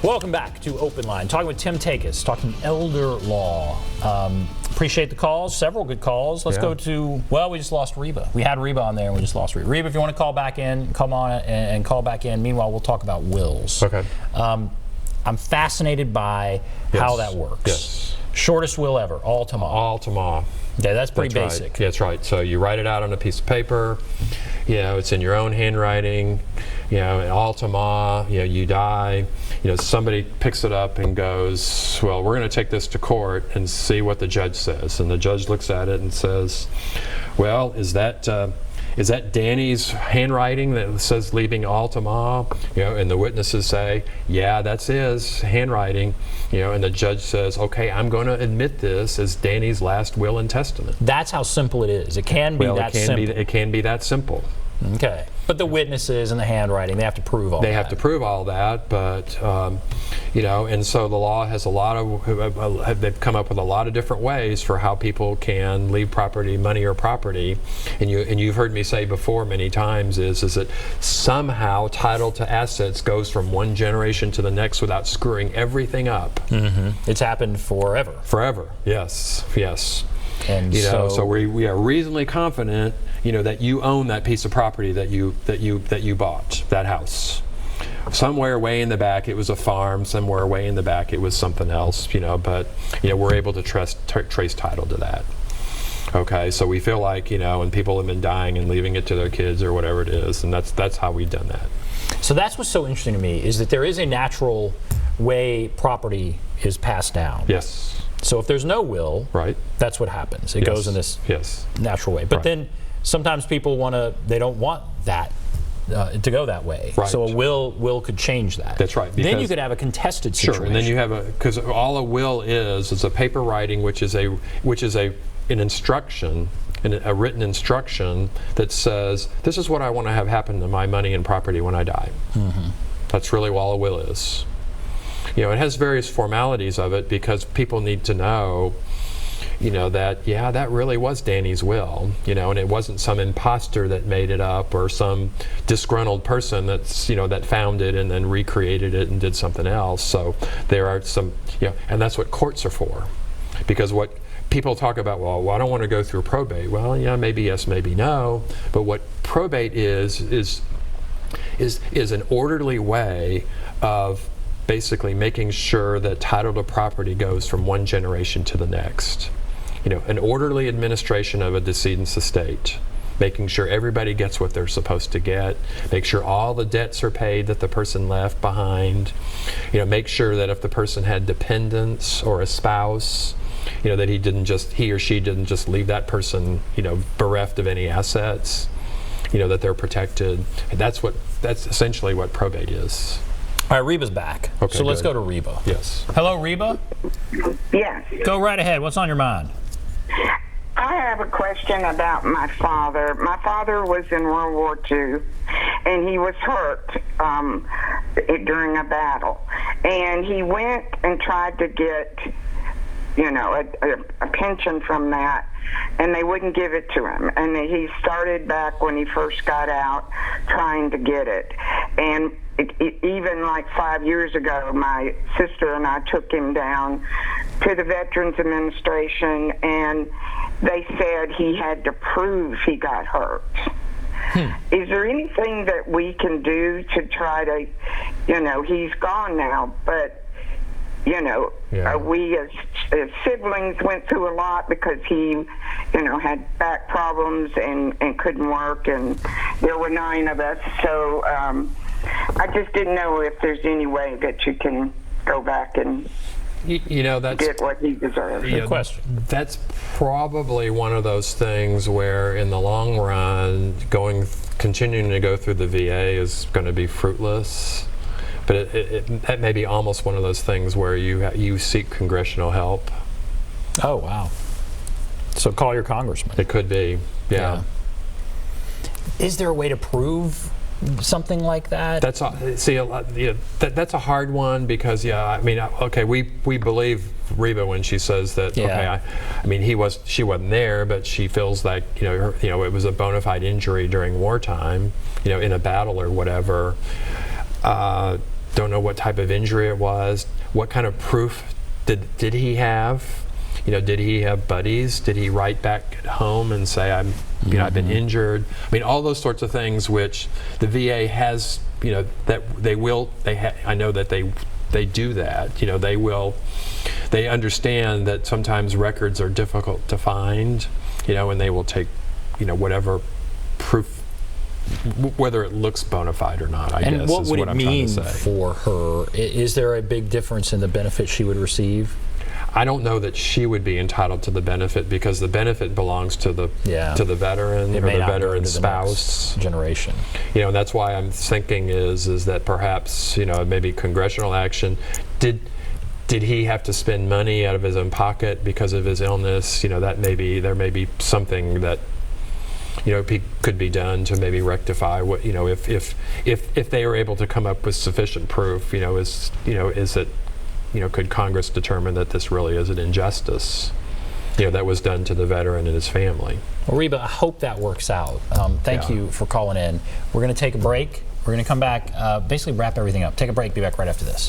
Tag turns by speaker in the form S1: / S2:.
S1: Welcome back to Open Line. Talking with Tim Takacs, talking elder law. Appreciate the calls, several good calls. Let's go to, well, we just lost Reba. We had Reba on there and we just lost Reba. Reba, if you want to call back in, come on and call back in. Meanwhile, we'll talk about wills.
S2: Okay.
S1: I'm fascinated by how that works.
S2: Yes.
S1: Shortest will ever, all to ma.
S2: All to ma.
S1: Yeah, that's pretty basic.
S2: Right. That's right. So you write it out on a piece of paper. It's in your own handwriting. All to ma. You die. Somebody picks it up and goes, well, we're going to take this to court and see what the judge says. And the judge looks at it and says, well, is that Danny's handwriting that says leaving all to ma? And the witnesses say, yeah, that's his handwriting. And the judge says, okay, I'm going to admit this as Danny's last will and testament.
S1: That's how simple it is. It can be that simple.
S2: It can be that simple.
S1: Okay. But the witnesses and the handwriting, they have to prove all that.
S2: They have to prove all that, but, and so the law has a lot of, they've come up with a lot of different ways for how people can leave property, money or property. And you've heard me say before many times is that somehow title to assets goes from one generation to the next without screwing everything up.
S1: Mm-hmm. It's happened forever.
S2: Forever, yes.
S1: And
S2: so we are reasonably confident, that you own that piece of property that you bought, that house. Somewhere way in the back it was a farm, somewhere way in the back it was something else, but we're able to trace title to that. Okay, so we feel like, and people have been dying and leaving it to their kids or whatever it is, and that's how we've done that.
S1: So that's what's so interesting to me, is that there is a natural way property is passed down.
S2: Yes.
S1: So if there's no will,
S2: right,
S1: that's what happens. It goes in this natural way. But then sometimes people they don't want that to go that way.
S2: Right.
S1: So a will could change that.
S2: That's right.
S1: Then you could have a contested situation.
S2: Sure, and then you have because all a will is a paper writing, which is an instruction, a written instruction that says, this is what I want to have happen to my money and property when I die. Mm-hmm. That's really all a will is. It has various formalities of it because people need to know, that, that really was Danny's will, and it wasn't some imposter that made it up or some disgruntled person that's, that found it and then recreated it and did something else. So there are some, and that's what courts are for. Because what people talk about, well, I don't want to go through probate. Well, maybe yes, maybe no. But what probate is an orderly way of basically making sure that title to property goes from one generation to the next. An orderly administration of a decedent's estate, making sure everybody gets what they're supposed to get, make sure all the debts are paid that the person left behind, make sure that if the person had dependents or a spouse, that he or she didn't just leave that person, bereft of any assets, that they're protected. That's essentially what probate is.
S1: All right, Reba's back.
S2: Okay,
S1: so let's go to Reba.
S2: Yes.
S1: Hello, Reba?
S3: Yes.
S1: Go right ahead. What's on your mind?
S3: I have a question about my father. My father was in World War II, and he was hurt during a battle. And he went and tried to get, a pension from that, and they wouldn't give it to him. And he started back when he first got out trying to get it. And even like 5 years ago, my sister and I took him down to the Veterans Administration, and they said he had to prove he got hurt. Is there anything that we can do to try to, he's gone now, but, we as siblings went through a lot because he, had back problems and couldn't work, and there were 9 of us, so I just didn't know if there's any way that you can go back and
S2: that's,
S3: get what he deserves.
S1: Good question.
S2: That's probably one of those things where, in the long run, continuing to go through the VA is going to be fruitless. But it may be almost one of those things where you seek congressional help.
S1: Oh, wow. So call your congressman.
S2: It could be, yeah.
S1: Is there a way to prove something like that?
S2: That's that's a hard one because we believe Reba when she says that she wasn't there, but she feels like it was a bona fide injury during wartime, in a battle or whatever. don't know what type of injury it was. What kind of proof did he have? You know, did he have buddies? Did he write back at home and say, I've been injured? I mean, all those sorts of things which the VA has, you know, that I know that they do that. You know, they understand that sometimes records are difficult to find, you know, and they will take, you know, whatever proof, whether it looks bona fide or not, I guess.
S1: And what would it mean
S2: trying to say.
S1: for her? Is there a big difference in the benefit she would receive?
S2: I don't know that she would be entitled to the benefit because the benefit belongs to the veteran or the veteran's spouse
S1: generation.
S2: You know, and that's why I'm thinking is that perhaps, you know, maybe congressional action. Did he have to spend money out of his own pocket because of his illness? You know, there may be something that, you know, could be done to maybe rectify what, you know, if they are able to come up with sufficient proof, you know, is it, you know, could Congress determine that this really is an injustice, you know, that was done to the veteran and his family?
S1: Well, Reba, I hope that works out. Thank you for calling in. We're going to take a break. We're going to come back, basically wrap everything up. Take a break, be back right after this.